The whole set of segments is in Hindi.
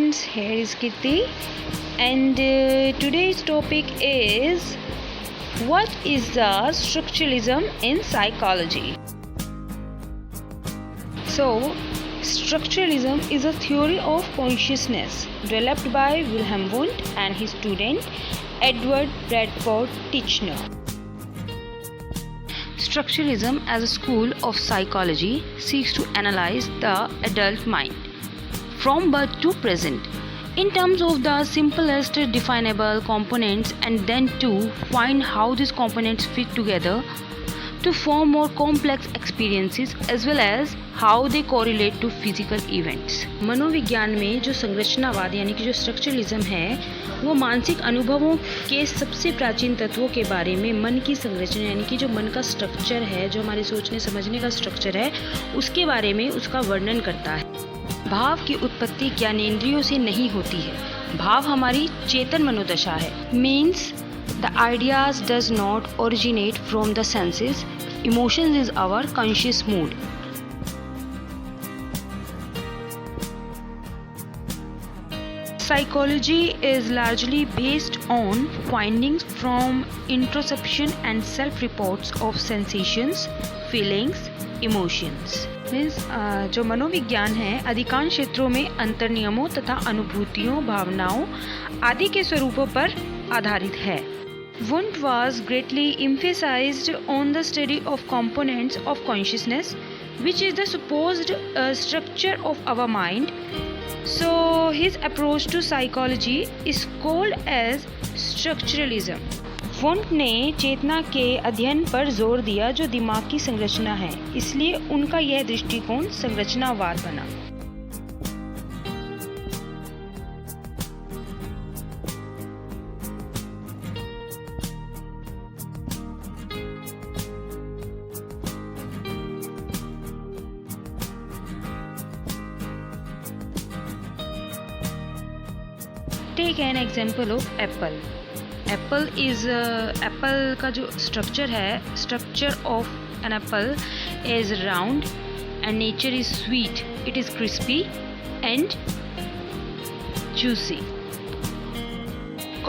friends, here is Kirti and today's topic is what is the structuralism in psychology. So, structuralism is a theory of consciousness developed by Wilhelm Wundt and his student Edward Bradford Titchener. Structuralism as a school of psychology seeks to analyze the adult mind from birth to present in terms of the simplest definable components and then to find how these components fit together to form more complex experiences as well as how they correlate to physical events. मनोविज्ञान में जो संरचनावाद यानी कि जो स्ट्रक्चरलिज्म है वो मानसिक अनुभवों के सबसे प्राचीन तत्वों के बारे में मन की संरचना यानी कि जो मन का स्ट्रक्चर है, जो हमारे सोचने समझने का स्ट्रक्चर है, उसके बारे में उसका वर्णन करता है। भाव की उत्पत्ति ज्ञानेंद्रियों से नहीं होती है, भाव हमारी चेतन मनोदशा है। Means the ideas does not originate from the senses, emotions is our conscious mood. Psychology is largely based on findings from introspection and self-reports of sensations, feelings, emotions. जो मनोविज्ञान है अधिकांश क्षेत्रों में अंतर्नियमों तथा अनुभूतियों, भावनाओं आदि के स्वरूपों पर आधारित है। Wundt was greatly emphasized on the study of components of consciousness, which is the supposed structure of our mind. So his approach to psychology is called as structuralism. Wundt ने चेतना के अध्ययन पर जोर दिया जो दिमाग की संरचना है, इसलिए उनका यह दृष्टिकोण संरचनावाद बना। Take an example of apple. Apple का जो structure है, structure of an apple is round and nature is sweet. It is crispy and juicy.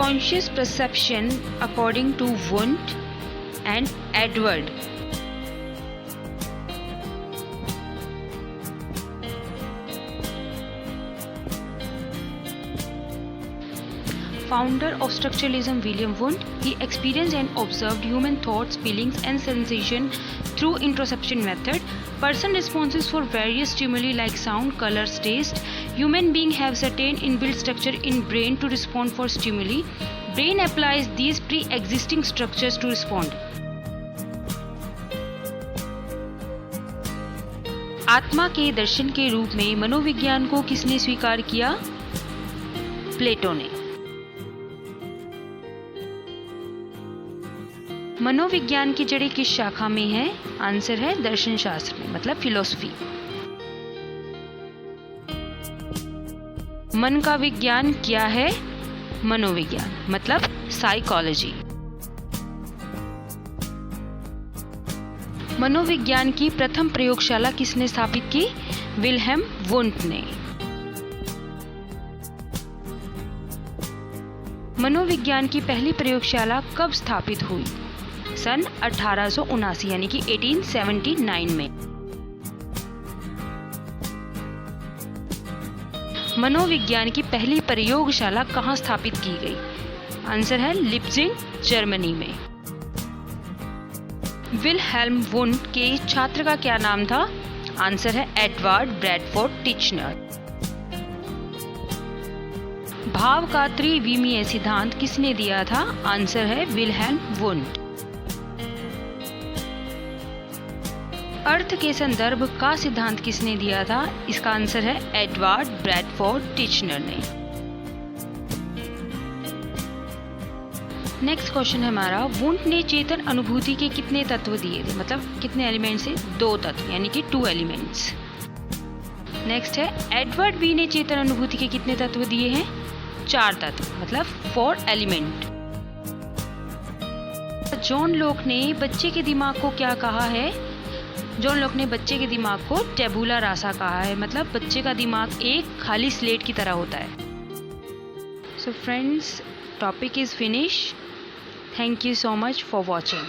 Conscious perception, according to Wundt and Edward, founder of structuralism Wilhelm Wundt, he experienced and observed human thoughts, feelings and sensation through introspection method. Person responses for various stimuli like sound, colors, taste. Human beings have certain inbuilt structure in brain to respond for stimuli. Brain applies these pre-existing structures to respond. आत्मा के दर्शन के रूप में मनोविज्ञान को किसने स्वीकार किया? प्लेटो ने। मनोविज्ञान की जड़ें किस शाखा में है? आंसर है दर्शन शास्त्र में, मतलब फिलॉसफी। मन का विज्ञान क्या है? मनोविज्ञान, मतलब साइकोलॉजी। मनोविज्ञान की प्रथम प्रयोगशाला किसने स्थापित की? विल्हेम वुंट ने। मनोविज्ञान की पहली प्रयोगशाला कब स्थापित हुई? सन 1879 यानी कि 1879 में। मनोविज्ञान की पहली प्रयोगशाला कहाँ स्थापित की गई? आंसर है लिप्जिग, जर्मनी में। विल्हेम वुंट के छात्र का क्या नाम था? आंसर है एडवर्ड ब्रैडफोर्ड टिचनर। भाव का त्रिविमीय सिद्धांत किसने दिया था? आंसर है विल्हेम वुंट। अर्थ के संदर्भ का सिद्धांत किसने दिया था? इसका आंसर है एडवर्ड ब्रैडफोर्ड टिचनर ने। नेक्स्ट क्वेश्चन है हमारा, वुंट ने चेतन अनुभूति के कितने तत्व दिए थे? मतलब कितने एलिमेंट्स से? 2 तत्व यानी कि 2 एलिमेंट्स। नेक्स्ट है एडवर्ड बी ने चेतन अनुभूति के कितने तत्व दिए हैं? 4 तत्व, मतलब 4 एलिमेंट। जॉन लॉक ने बच्चे के दिमाग को क्या कहा है? जॉन लॉक ने बच्चे के दिमाग को टेबुला रासा कहा है, मतलब बच्चे का दिमाग एक खाली स्लेट की तरह होता है। So friends, topic is finished. Thank you so much for watching.